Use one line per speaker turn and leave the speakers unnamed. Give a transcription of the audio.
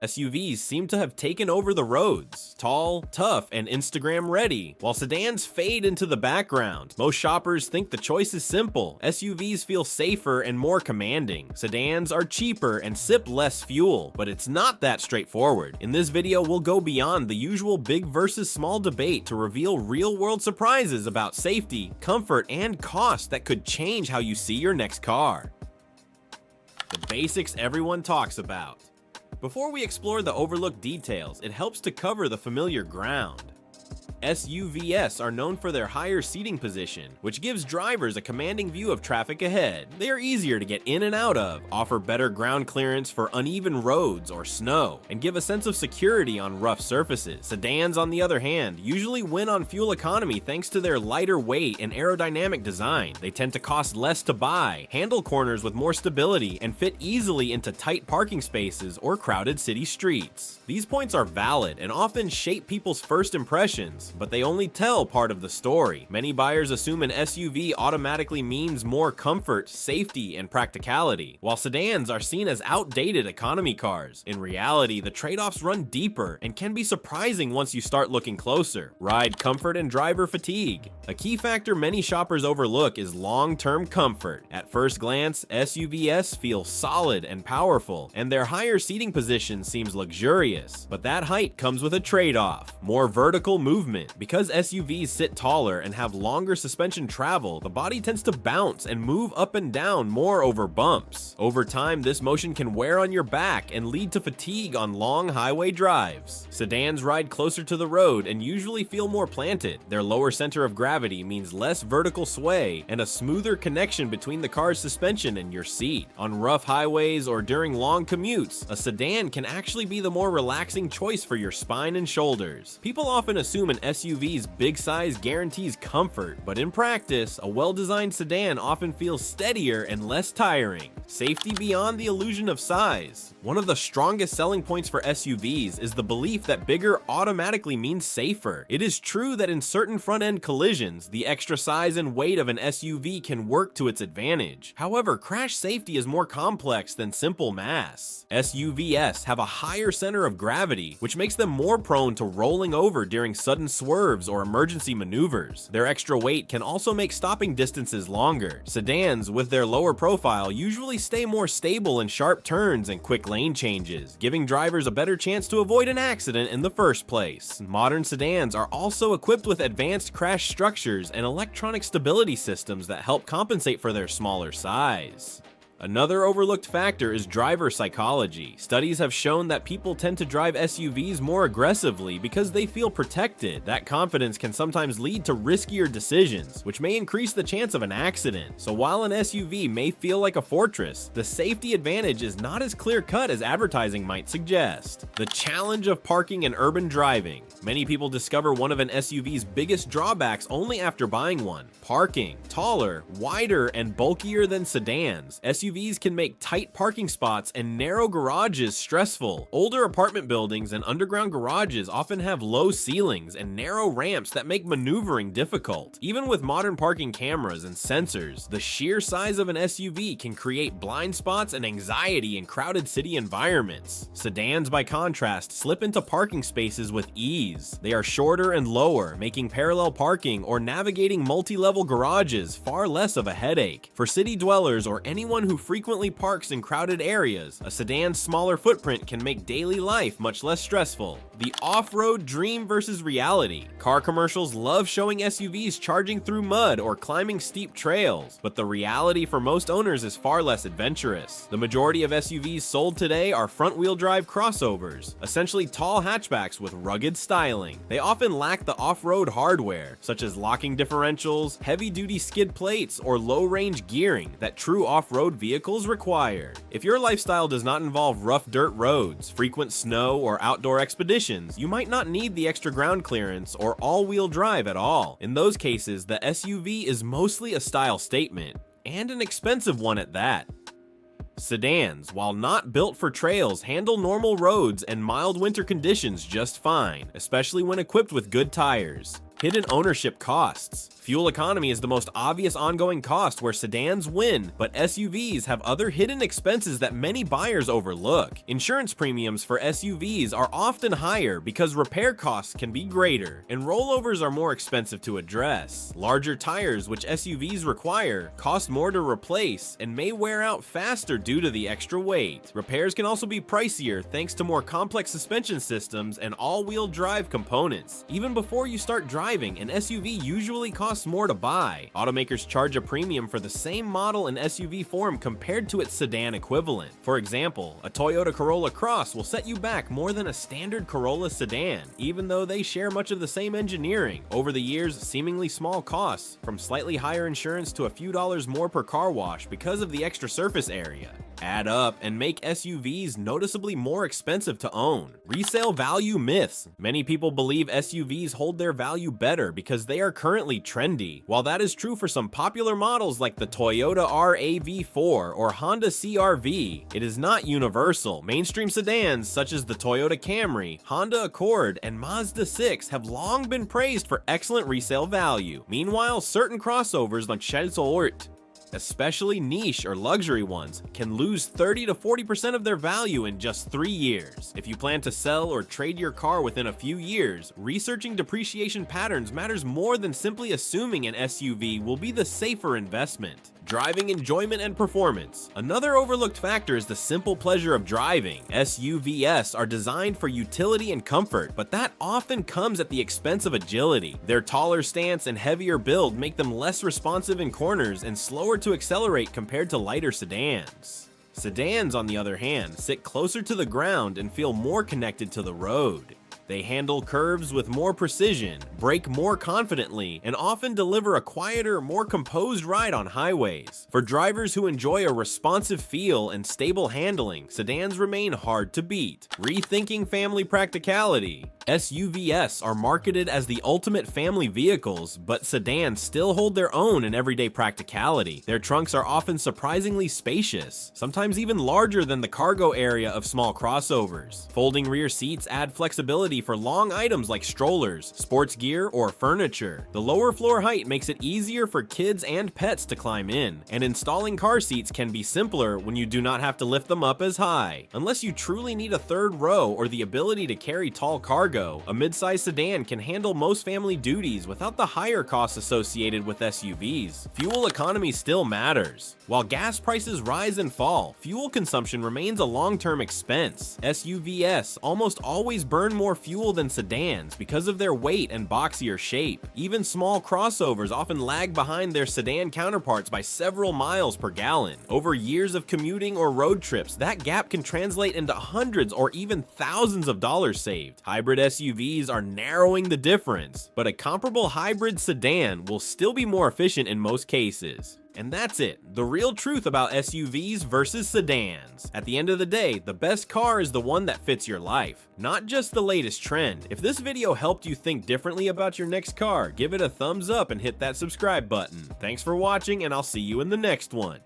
SUVs seem to have taken over the roads, tall, tough, and Instagram ready, while sedans fade into the background. Most shoppers think the choice is simple. SUVs feel safer and more commanding. Sedans are cheaper and sip less fuel, but it's not that straightforward. In this video, we'll go beyond the usual big versus small debate to reveal real-world surprises about safety, comfort, and cost that could change how you see your next car. The basics everyone talks about. Before we explore the overlooked details, it helps to cover the familiar ground. SUVs are known for their higher seating position, which gives drivers a commanding view of traffic ahead. They are easier to get in and out of, offer better ground clearance for uneven roads or snow, and give a sense of security on rough surfaces. Sedans, on the other hand, usually win on fuel economy thanks to their lighter weight and aerodynamic design. They tend to cost less to buy, handle corners with more stability, and fit easily into tight parking spaces or crowded city streets. These points are valid and often shape people's first impressions, but they only tell part of the story. Many buyers assume an SUV automatically means more comfort, safety, and practicality, while sedans are seen as outdated economy cars. In reality, the trade-offs run deeper and can be surprising once you start looking closer. Ride comfort and driver fatigue. A key factor many shoppers overlook is long-term comfort. At first glance, SUVs feel solid and powerful, and their higher seating position seems luxurious. But that height comes with a trade-off: more vertical movement. Because SUVs sit taller and have longer suspension travel, the body tends to bounce and move up and down more over bumps. Over time, this motion can wear on your back and lead to fatigue on long highway drives. Sedans ride closer to the road and usually feel more planted. Their lower center of gravity means less vertical sway and a smoother connection between the car's suspension and your seat. On rough highways or during long commutes, a sedan can actually be the more relaxing choice for your spine and shoulders. People often assume an SUV's big size guarantees comfort, but in practice, a well-designed sedan often feels steadier and less tiring. Safety beyond the illusion of size. One of the strongest selling points for SUVs is the belief that bigger automatically means safer. It is true that in certain front-end collisions, the extra size and weight of an SUV can work to its advantage. However, crash safety is more complex than simple mass. SUVs have a higher center of gravity, which makes them more prone to rolling over during sudden swerves or emergency maneuvers. Their extra weight can also make stopping distances longer. Sedans, with their lower profile, usually stay more stable in sharp turns and quick lane changes, giving drivers a better chance to avoid an accident in the first place. Modern sedans are also equipped with advanced crash structures and electronic stability systems that help compensate for their smaller size. Another overlooked factor is driver psychology. Studies have shown that people tend to drive SUVs more aggressively because they feel protected. That confidence can sometimes lead to riskier decisions, which may increase the chance of an accident. So while an SUV may feel like a fortress, the safety advantage is not as clear-cut as advertising might suggest. The challenge of parking and urban driving. Many people discover one of an SUV's biggest drawbacks only after buying one: parking. Taller, wider, and bulkier than sedans, SUVs can make tight parking spots and narrow garages stressful. Older apartment buildings and underground garages often have low ceilings and narrow ramps that make maneuvering difficult. Even with modern parking cameras and sensors, the sheer size of an SUV can create blind spots and anxiety in crowded city environments. Sedans, by contrast, slip into parking spaces with ease. They are shorter and lower, making parallel parking or navigating multi-level garages far less of a headache. For city dwellers or anyone who frequently parks in crowded areas, a sedan's smaller footprint can make daily life much less stressful. The off-road dream versus reality. Car commercials love showing SUVs charging through mud or climbing steep trails, but the reality for most owners is far less adventurous. The majority of SUVs sold today are front-wheel drive crossovers, essentially tall hatchbacks with rugged styling. They often lack the off-road hardware, such as locking differentials, heavy-duty skid plates, or low-range gearing that true off-road vehicles require. If your lifestyle does not involve rough dirt roads, frequent snow, or outdoor expeditions, you might not need the extra ground clearance or all-wheel drive at all. In those cases, the SUV is mostly a style statement, and an expensive one at that. Sedans, while not built for trails, handle normal roads and mild winter conditions just fine, especially when equipped with good tires. Hidden ownership costs. Fuel economy is the most obvious ongoing cost where sedans win, but SUVs have other hidden expenses that many buyers overlook. Insurance premiums for SUVs are often higher because repair costs can be greater, and rollovers are more expensive to address. Larger tires, which SUVs require, cost more to replace and may wear out faster due to the extra weight. Repairs can also be pricier thanks to more complex suspension systems and all-wheel drive components. Even before you start driving, an SUV usually costs more to buy. Automakers charge a premium for the same model in SUV form compared to its sedan equivalent. For example, a Toyota Corolla Cross will set you back more than a standard Corolla sedan, even though they share much of the same engineering. Over the years, seemingly small costs, from slightly higher insurance to a few dollars more per car wash because of the extra surface area, add up and make SUVs noticeably more expensive to own. Resale value myths. Many people believe SUVs hold their value better because they are currently trendy. While that is true for some popular models like the Toyota RAV4 or Honda CR-V, it is not universal. Mainstream sedans such as the Toyota Camry, Honda Accord, and Mazda 6 have long been praised for excellent resale value. Meanwhile, certain crossovers like Sedan, especially niche or luxury ones, can lose 30 to 40% of their value in just 3 years. If you plan to sell or trade your car within a few years, researching depreciation patterns matters more than simply assuming an SUV will be the safer investment. Driving enjoyment and performance. Another overlooked factor is the simple pleasure of driving. SUVs are designed for utility and comfort, but that often comes at the expense of agility. Their taller stance and heavier build make them less responsive in corners and slower to accelerate compared to lighter sedans. Sedans, on the other hand, sit closer to the ground and feel more connected to the road. They handle curves with more precision, brake more confidently, and often deliver a quieter, more composed ride on highways. For drivers who enjoy a responsive feel and stable handling, sedans remain hard to beat. Rethinking family practicality. SUVs are marketed as the ultimate family vehicles, but sedans still hold their own in everyday practicality. Their trunks are often surprisingly spacious, sometimes even larger than the cargo area of small crossovers. Folding rear seats add flexibility for long items like strollers, sports gear, or furniture. The lower floor height makes it easier for kids and pets to climb in, and installing car seats can be simpler when you do not have to lift them up as high. Unless you truly need a third row or the ability to carry tall cargo, a midsize sedan can handle most family duties without the higher costs associated with SUVs. Fuel economy still matters. While gas prices rise and fall, fuel consumption remains a long-term expense. SUVs almost always burn more fuel than sedans because of their weight and boxier shape. Even small crossovers often lag behind their sedan counterparts by several miles per gallon. Over years of commuting or road trips, that gap can translate into hundreds or even thousands of dollars saved. Hybrid SUVs are narrowing the difference, but a comparable hybrid sedan will still be more efficient in most cases. And that's it, the real truth about SUVs versus sedans. At the end of the day, the best car is the one that fits your life, not just the latest trend. If this video helped you think differently about your next car, give it a thumbs up and hit that subscribe button. Thanks for watching, and I'll see you in the next one.